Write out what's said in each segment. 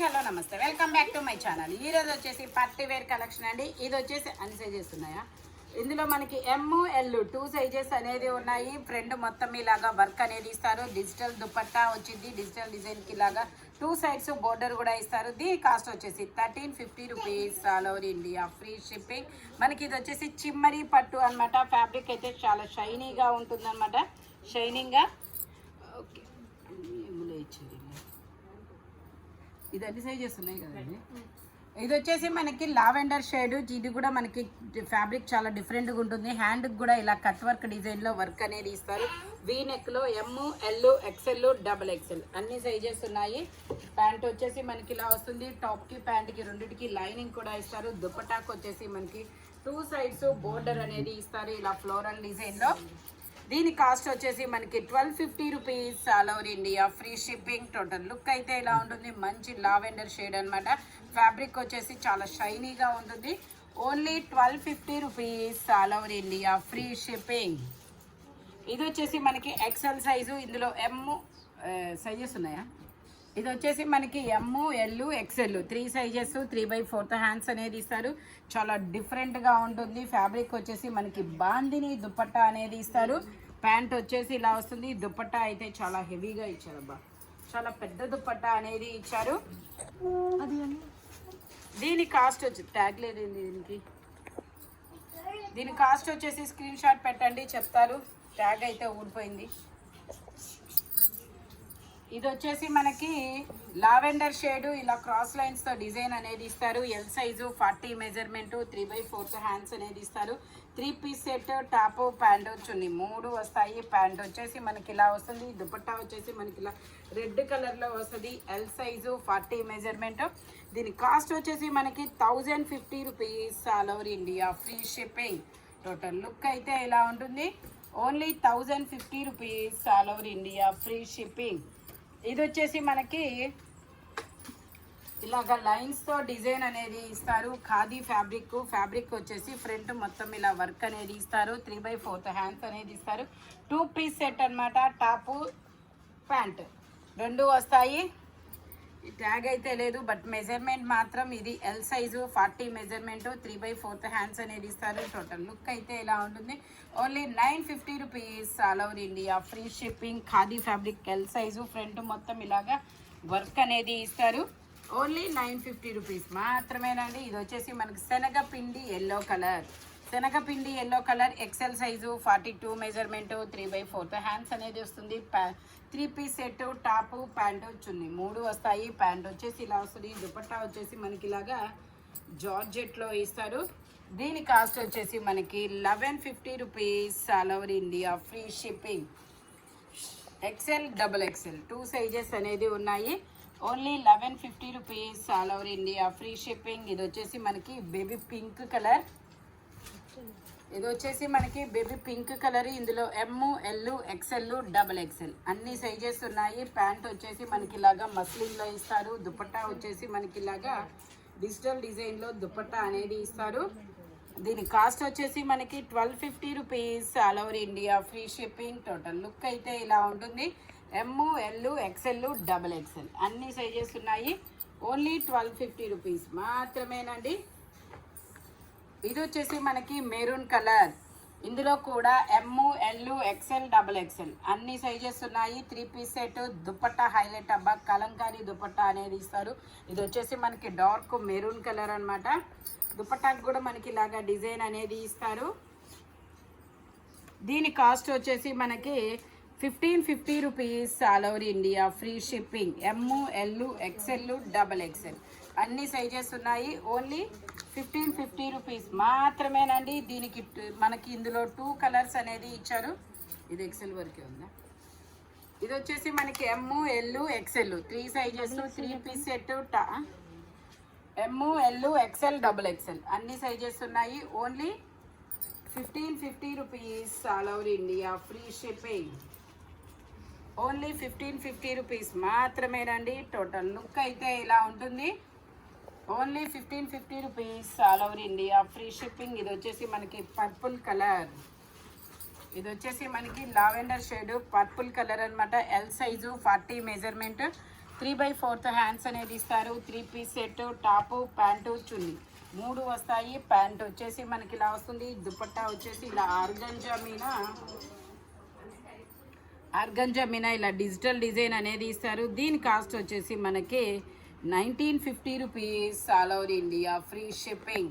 Hello నమస్తే, welcome back to my channel. ఈరోజు వచ్చేసి పార్టీ వేర్ కలెక్షన్ అండి. ఇది వచ్చేసి అన్ని సైజెస్ ఉన్నాయా, ఇందులో మనకి ఎమ్ ఎల్ 2 సైజెస్ అనేది ఉన్నాయి. ఫ్రంట్ మొత్తం ఇలాగా వర్క్ అనేది ఇస్తారు. డిజిటల్ దుపట్టా వచ్చింది, డిజిటల్ డిజైన్కి ఇలాగా 2 సైడ్స్ బోర్డర్ కూడా ఇస్తారు. దీని కాస్ట్ వచ్చేసి 1350 rupees all over India, free shipping. మనకి ఇది వచ్చేసి చిమ్మరి పట్టు అనమాట. ఫ్యాబ్రిక్ అయితే చాలా షైనీగా ఉంటుంది అనమాట, షైనింగ్గా. ఓకే, ఇచ్చారు ఇది అన్ని సైజెస్ ఉన్నాయి కదండి. ఇది వచ్చేసి మనకి లావెండర్ షేడ్. ఇది కూడా మనకి ఫ్యాబ్రిక్ చాలా డిఫరెంట్గా ఉంటుంది. హ్యాండ్కి కూడా ఇలా కట్ వర్క్ డిజైన్లో వర్క్ అనేది ఇస్తారు. వీ నెక్లో M L XL double XL అన్ని సైజెస్ ఉన్నాయి. ప్యాంట్ వచ్చేసి మనకి ఇలా వస్తుంది. టాప్కి ప్యాంట్కి రెండింటికి లైనింగ్ కూడా ఇస్తారు. దుపటాకు వచ్చేసి మనకి 2 సైడ్స్ బోర్డర్ అనేది ఇస్తారు ఇలా ఫ్లోరల్ డిజైన్లో. దీని కాస్ట్ వచ్చేసి మనకి 1250 rupees all over India, free shipping. Total look అయితే ఇలా ఉంటుంది. మంచి లావెండర్ షేడ్ అనమాట. ఫ్యాబ్రిక్ వచ్చేసి చాలా షైనీగా ఉంటుంది. Only 1250 rupees all over India, free shipping. ఇది వచ్చేసి మనకి ఎక్సెల్ సైజు. ఇందులో ఎమ్ సైజెస్ ఉన్నాయా, ఇది వచ్చేసి మనకి M L XL 3 sizes, 3/4 hands అనేది ఇస్తారు. చాలా డిఫరెంట్గా ఉంటుంది. ఫ్యాబ్రిక్ వచ్చేసి మనకి బాందిని దుపట్టా అనేది ఇస్తారు. ప్యాంట్ వచ్చేసి ఇలా వస్తుంది. దుపట్టా అయితే చాలా హెవీగా ఇచ్చారు అబ్బా, చాలా పెద్ద దుపట్టా అనేది ఇచ్చారు. దీని కాస్ట్ వచ్చి ట్యాగ్ లేదు దీని కాస్ట్ వచ్చేసి స్క్రీన్ షాట్ పెట్టండి చెప్తారు. ట్యాగ్ అయితే ఊడిపోయింది. ఇది వచ్చేసి మనకి లావెండర్ షేడ్, ఇలా క్రాస్ లైన్స్తో డిజైన్ అనేది ఇస్తారు. ఎల్ సైజు 40 మెజర్మెంట్, 3/4 హ్యాండ్స్ అనేది ఇస్తారు. 3 piece set, top pant chunni 3 వస్తాయి. ప్యాంట్ వచ్చేసి మనకి ఇలా వస్తుంది. దుపట్టా వచ్చేసి మనకి ఇలా రెడ్ కలర్లో వస్తుంది. L size 40 measurement. దీని కాస్ట్ వచ్చేసి మనకి 1050 rupees all over India, free shipping. Total look అయితే ఇలా ఉంటుంది. Only 1050 rupees all over India, free shipping. ఇది వచ్చేసి మనకి ఇలాగ లైన్స్తో డిజైన్ అనేది ఇస్తారు. ఖాదీ ఫ్యాబ్రిక్ వచ్చేసి ఫ్రంట్ మొత్తం ఇలా వర్క్ అనేది ఇస్తారు. 3/4 హ్యాండ్స్ అనేది ఇస్తారు. 2 పీస్ సెట్ అనమాట. టాపు ప్యాంట్ 2 వస్తాయి. ట్యాగ్ అయితే లేదు, బట్ మెజర్మెంట్ మాత్రం ఇది ఎల్ సైజు 40 మెజర్మెంట్, 3/4 హ్యాండ్స్ అనేది ఇస్తారు. టోటల్ లుక్ అయితే ఇలా ఉంటుంది. Only 950 rupees all over India, free shipping. Khadi fabric L size, front మొత్తం ఇలాగా వర్క్ అనేది ఇస్తారు. ఓన్లీ 950 రూపీస్ మాత్రమేనండి. ఇది వచ్చేసి మనకి శనగపిండి yellow colour, XL size 42 measurement, 3/4 hands అనేది వస్తుంది. 3 piece set, top pant chunni 3 వస్తాయి. ప్యాంట్ వచ్చేసి ఇలా వస్తుంది. దుపట్టా వచ్చేసి మనకి ఇలాగా జార్జెట్లో ఇస్తారు. దీని కాస్ట్ వచ్చేసి మనకి 1150 rupees all over India, free shipping. XL double XL 2 sizes అనేది ఉన్నాయి. Only 1150 rupees all over India, free shipping. ఇది వచ్చేసి మనకి బేబీ పింక్ కలర్. ఇందులో M L XL double XL అన్ని సైజెస్ ఉన్నాయి. ప్యాంట్ వచ్చేసి మనకి ఇలాగా మస్లిన్లో ఇస్తారు. దుపట్టా వచ్చేసి మనకి ఇలాగా డిజిటల్ డిజైన్లో దుపట్టా అనేది ఇస్తారు. దీని కాస్ట్ వచ్చేసి మనకి 1250 rupees all over India, free shipping. Total look అయితే ఇలా ఉంటుంది. ఎమ్ ఎల్ ఎక్స్ఎల్ డబల్ ఎక్స్ఎల్ అన్ని సైజెస్ ఉన్నాయి. ఓన్లీ 1250 రూపీస్ మాత్రమేనండి. ఇది వచ్చేసి మనకి మెరూన్ కలర్. ఇందులో కూడా M L XL double XL అన్ని సైజెస్ ఉన్నాయి. 3 పీస్ సెట్, దుపట్టా హైలైట్ అబ్బా, కలంకారీ దుపట్టా అనేది ఇస్తారు. ఇది వచ్చేసి మనకి డార్క్ మెరూన్ కలర్ అనమాట. దుపట్టాకు కూడా మనకి ఇలాగా డిజైన్ అనేది ఇస్తారు. దీని కాస్ట్ వచ్చేసి మనకి 1550 rupees all over India, free shipping. M L XL double XL అన్ని సైజెస్ ఉన్నాయి. ఓన్లీ 1550 రూపీస్ మాత్రమేనండి. దీనికి మనకి ఇందులో 2 కలర్స్ అనేది ఇచ్చారు. ఇది ఎక్సెల్ వరకే ఉందా. ఇది వచ్చేసి మనకి M L XL 3 sizes, 3 piece set, M L XL double XL అన్ని సైజెస్ ఉన్నాయి. Only 1550 rupees all over India, free shipping. Only 1550 rupees మాత్రమేనండి. టోటల్ లుక్ అయితే ఇలా ఉంటుంది. Only 1550 rupees all over India, free shipping. ఇది వచ్చేసి మనకి పర్పుల్ కలర్. ఇది వచ్చేసి మనకి లావెండర్ షేడ్ పర్పుల్ కలర్ అనమాట. ఎల్ సైజు 40 మెజర్మెంట్, 3/4 హ్యాండ్స్ అనేది ఇస్తారు. 3 పీస్ సెట్, టాపు ప్యాంటు చున్నీ 3 వస్తాయి. ప్యాంట్ వచ్చేసి మనకి ఇలా వస్తుంది. దుపట్టా వచ్చేసి ఇలా ఆర్గంజా మీనా ఇలా డిజిటల్ డిజైన్ అనేది ఇస్తారు. దీని కాస్ట్ వచ్చేసి మనకి 1950 rupees. All over India free shipping.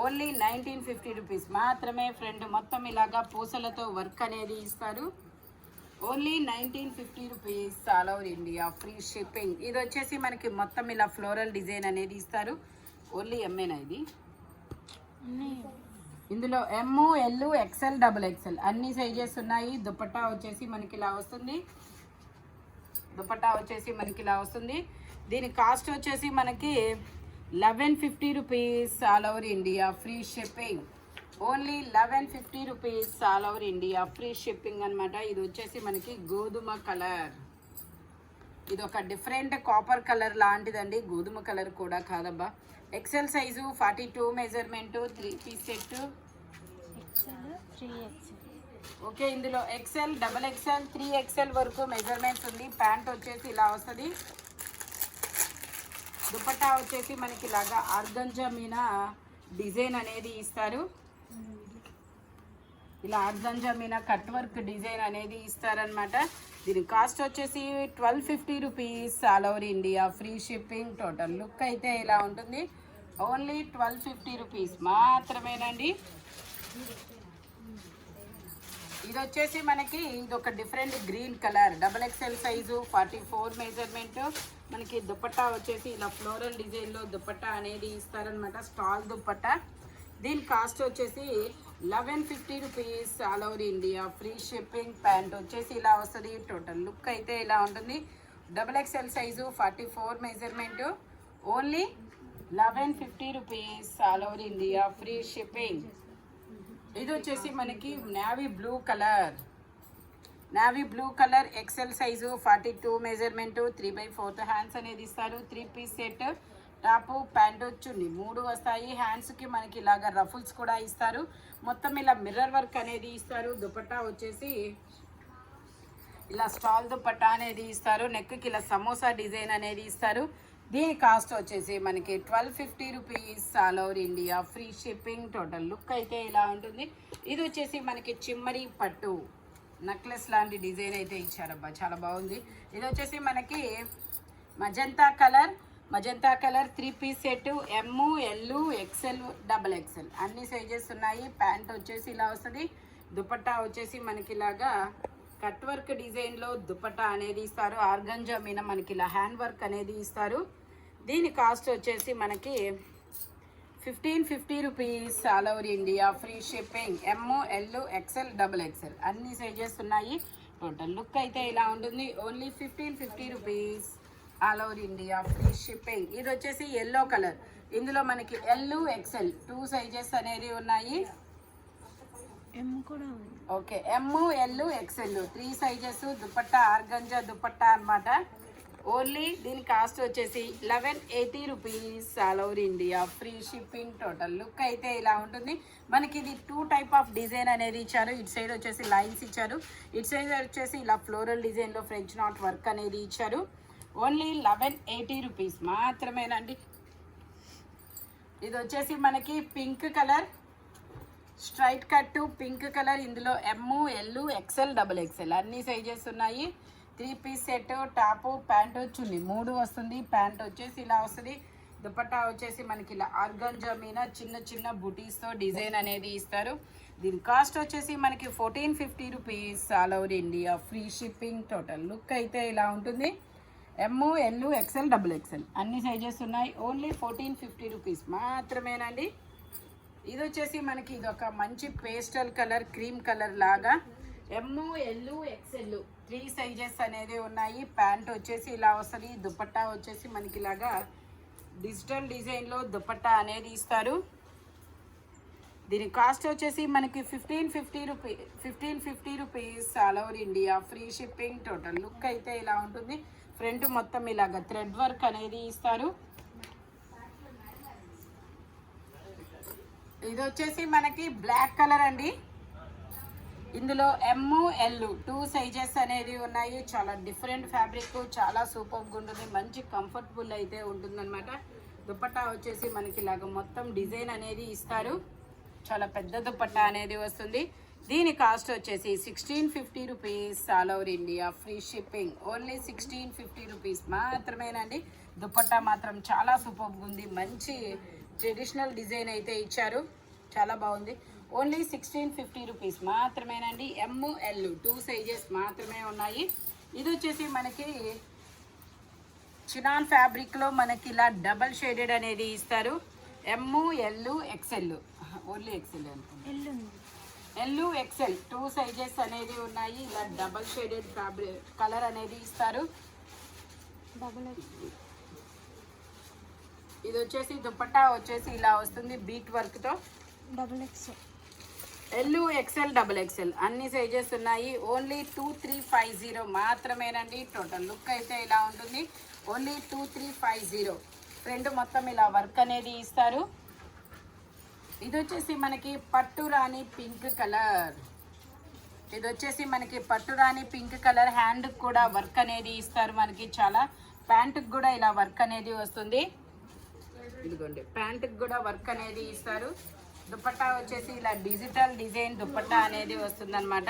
Only 1950 rupees మాత్రమే ఫ్రెండ్. మొత్తం ఇలాగా పూసలతో వర్క్ అనేది ఇస్తారు. Only 1950 rupees. All over India free shipping. ఇది వచ్చేసి మనకి మొత్తం ఇలా ఫ్లోరల్ డిజైన్ అనేది ఇస్తారు. ఓన్లీ ఎంఏనా ఇది? ఇందులో ఎమ్, ఎల్, ఎక్సెల్, XXL అన్ని సైజెస్ ఉన్నాయి. దుపట్టా వచ్చేసి మనకి ఇలా వస్తుంది. దీని కాస్ట్ వచ్చేసి మనకి 1150 rupees. All over India free shipping. Only 1150 rupees. All over India free shipping అనమాట. ఇది వచ్చేసి మనకి గోధుమ కలర్. ఇది ఒక డిఫరెంట్ కాపర్ కలర్ లాంటిదండి. గోధుమ కలర్ కూడా కాదబ్బా. XL size 42 measurement. 3 piece set. Okay, ఇందులో XL, XXL, 3XL వరకు మెజర్మెంట్స్ ఉంది. ప్యాంట్ వచ్చేసి ఇలా వస్తుంది. దుపట్టా వచ్చేసి మనకి ఇలాగా ఆర్గంజా మీనా డిజైన్ అనేది ఇస్తారు. ఇలా organza Meena cut work design అనేది ఇస్తారనమాట. దీని కాస్ట్ వచ్చేసి 1250 rupees. All over India free shipping. Total look అయితే ఇలా ఉంటుంది. ఓన్లీ 1250 రూపీస్ మాత్రమేనండి. ఇది వచ్చేసి మనకి ఇది ఒక different green colour. XXL size 44 measurement. మనకి దుపట్టా వచ్చేసి ఇలా ఫ్లోరల్ డిజైన్లో దుపట్టా అనేది ఇస్తారనమాట. స్టాల్ దుపట్టా. దీని కాస్ట్ వచ్చేసి 1150 rupees. All over India free shipping. Pant వచ్చేసి ఇలా వస్తుంది. టోటల్ లుక్ అయితే ఇలా ఉంటుంది. XXL size 44 measurement. Only 1150 rupees. All over India free shipping. ఇది వచ్చేసి మనకి navy blue colour XL size 42 measurement. 3/4 hands అనేది ఇస్తారు. 3 పీస్ సెట్. టాపు ప్యాంటు చున్నీ 3 వస్తాయి. హ్యాండ్స్కి మనకి ఇలాగ రఫుల్స్ కూడా ఇస్తారు. మొత్తం ఇలా మిర్రర్ వర్క్ అనేది ఇస్తారు. దుపట్టా వచ్చేసి ఇలా స్టాల్ దుపట్టా అనేది ఇస్తారు. నెక్కి ఇలా సమోసా డిజైన్ అనేది ఇస్తారు. దీని కాస్ట్ వచ్చేసి మనకి 1250 rupees. All over India free shipping. Total look అయితే ఇలా ఉంటుంది. ఇది వచ్చేసి మనకి చిమ్మరి పట్టు నెక్లెస్ లాంటి డిజైన్ అయితే ఇచ్చారబ్బా, చాలా బాగుంది. ఇది వచ్చేసి మనకి magenta colour 3 piece set. M, L, XL, XXL అన్ని సైజెస్ ఉన్నాయి. ప్యాంట్ వచ్చేసి ఇలా వస్తుంది. దుపట్టా వచ్చేసి మనకి ఇలాగా కట్ వర్క్ డిజైన్లో దుపట్టా అనేది ఇస్తారు. ఆర్గంజా మీద మనకి ఇలా హ్యాండ్ వర్క్ అనేది ఇస్తారు. దీని కాస్ట్ వచ్చేసి మనకి 1550 rupees. All over India free shipping. M, L, XL, XXL అన్ని సైజెస్ ఉన్నాయి. టోటల్ లుక్ అయితే ఇలా ఉంటుంది. Only 1550 rupees. All over India free shipping. ఇది వచ్చేసి ఎల్లో కలర్. ఇందులో మనకి ఎల్, XL 2 సైజెస్ అనేది ఉన్నాయి. Okay, M, L, XL 3 sizes. Dupatta organza dupatta అనమాట. ఓన్లీ దీని కాస్ట్ వచ్చేసి 1180 rupees. All over India free shipping. Total look అయితే ఇలా ఉంటుంది. మనకి ఇది 2 టైప్ ఆఫ్ డిజైన్ అనేది ఇచ్చారు. ఇటు సైడ్ వచ్చేసి లైన్స్ ఇచ్చారు. ఇటు సైడ్ వచ్చేసి ఇలా ఫ్లోరల్ డిజైన్లో ఫ్రెంచ్ నాట్ వర్క్ అనేది ఇచ్చారు. ఓన్లీ 1180 రూపీస్ మాత్రమేనండి. ఇది వచ్చేసి మనకి pink colour straight cut pink colour. ఇందులో ఎమ్, ఎల్, XL, XXL అన్ని సైజెస్ ఉన్నాయి. 3 పీస్ సెట్. టాపు ప్యాంటు చున్నీ 3 వస్తుంది. ప్యాంట్ వచ్చేసి ఇలా వస్తుంది. దుపట్టా వచ్చేసి మనకి ఇలా ఆర్గంజా మీద చిన్న బుటీస్తో డిజైన్ అనేది ఇస్తారు. దీని కాస్ట్ వచ్చేసి మనకి 1450 rupees. All over India free shipping. Total look అయితే ఇలా ఉంటుంది. ఎమ్, ఎల్, XL, XXL అన్ని సైజెస్ ఉన్నాయి. ఓన్లీ 1450 రూపీస్ మాత్రమేనండి. ఇది వచ్చేసి మనకి ఇది ఒక మంచి పేస్టల్ కలర్, క్రీమ్ కలర్ లాగా. ఎమ్, ఎల్, XL 3 సైజెస్ అనేది ఉన్నాయి. ప్యాంట్ వచ్చేసి ఇలా వస్తుంది. దుపట్టా వచ్చేసి మనకి ఇలాగా డిజిటల్ డిజైన్లో దుపట్టా అనేది ఇస్తారు. దీని కాస్ట్ వచ్చేసి మనకి 1550 rupees. All over India free shipping. Total look అయితే ఇలా ఉంటుంది. ఫ్రంట్ మొత్తం ఇలాగ థ్రెడ్ వర్క్ అనేది ఇస్తారు. ఇది వచ్చేసి మనకి బ్లాక్ కలర్ అండి. ఇందులో ఎమ్ ఎల్ 2 సైజెస్ అనేది ఉన్నాయి. చాలా డిఫరెంట్ ఫ్యాబ్రిక్, చాలా సూపర్గా ఉంటుంది, మంచి కంఫర్టబుల్ అయితే ఉంటుందన్నమాట. దుపట్టా వచ్చేసి మనకి ఇలాగ మొత్తం డిజైన్ అనేది ఇస్తారు. చాలా పెద్ద దుపట్టా అనేది వస్తుంది. దీని కాస్ట్ వచ్చేసి 1650 rupees. All over India free shipping. Only 1650 rupees మాత్రమేనండి. దుపట్టా మాత్రం చాలా సూపర్గా ఉంది, మంచి ట్రెడిషనల్ డిజైన్ అయితే ఇచ్చారు, చాలా బాగుంది. ఓన్లీ 1650 రూపీస్ మాత్రమేనండి. ఎమ్ ఎల్ 2 సైజెస్ మాత్రమే ఉన్నాయి. ఇది వచ్చేసి మనకి చినాన్ ఫ్యాబ్రిక్లో మనకి ఇలా డబల్ షేడెడ్ అనేది ఇస్తారు. M L XL, only XL అనుకుంటున్నాను. ఎల్ ఎక్సెల్ 2 సైజెస్ అనేది ఉన్నాయి. ఇలా డబల్ షేడెడ్ ఫ్యాబ్రిక్ కలర్ అనేది ఇస్తారు. ఇది వచ్చేసి దుపట్టా వచ్చేసి ఇలా వస్తుంది బీట్ వర్క్తో. Double XL, L XL, double XL అన్ని సైజెస్ ఉన్నాయి. ఓన్లీ 2350 మాత్రమేనండి. టోటల్ లుక్ అయితే ఇలా ఉంటుంది. ఓన్లీ 2350. ఫ్రంట్ మొత్తం ఇలా వర్క్ అనేది ఇస్తారు. ఇది వచ్చేసి మనకి పట్టు రాణి పింక్ కలర్. ఇది వచ్చేసి మనకి పట్టు రాణి పింక్ కలర్. హ్యాండ్ కూడా వర్క్ అనేది ఇస్తారు మనకి. చాలా ప్యాంటుకి కూడా ఇలా వర్క్ అనేది వస్తుంది. ఇదిగోండి, ప్యాంటుకి కూడా వర్క్ అనేది ఇస్తారు. దుపట్టా వచ్చేసి ఇలా డిజిటల్ డిజైన్ దుపట్టా అనేది వస్తుందన్నమాట.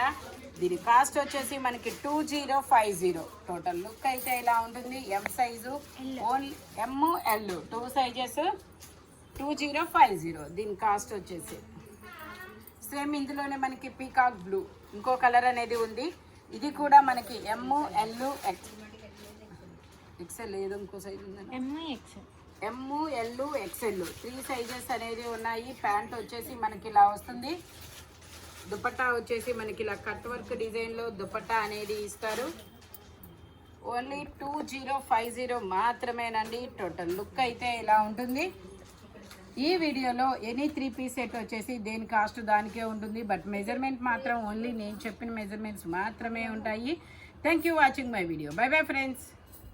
దీని కాస్ట్ వచ్చేసి మనకి 2050. టోటల్ లుక్ అయితే ఇలా ఉంటుంది. M size, only M L 2 sizes 2050. దీని కాస్ట్ వచ్చేసి సేమ్ ఇందులోనే మనకి పీకాక్ బ్లూ ఇంకో కలర్ అనేది ఉంది. ఇది కూడా మనకి ఎమ్ ఎల్ ఎక్సెల్, ఏదో ఇంకో సైజ్ ఉందండి. ఎమ్ ఎల్ ఎక్సెల్ 3 సైజెస్ అనేది ఉన్నాయి. ప్యాంట్ వచ్చేసి మనకి ఇలా వస్తుంది. దుపట్టా వచ్చేసి మనకి ఇలా కట్ వర్క్ డిజైన్లో దుపట్టా అనేది ఇస్తారు. ఓన్లీ 2050 మాత్రమేనండి. టోటల్ లుక్ అయితే ఇలా ఉంటుంది. ఈ వీడియోలో ఎనీ 3 పీస్ సెట్ వచ్చేసి దేని కాస్ట్ దానికే ఉంటుంది. బట్ మెజర్మెంట్ మాత్రం ఓన్లీ నేను చెప్పిన మెజర్మెంట్స్ మాత్రమే ఉంటాయి. Thank you watching my video. By bye friends.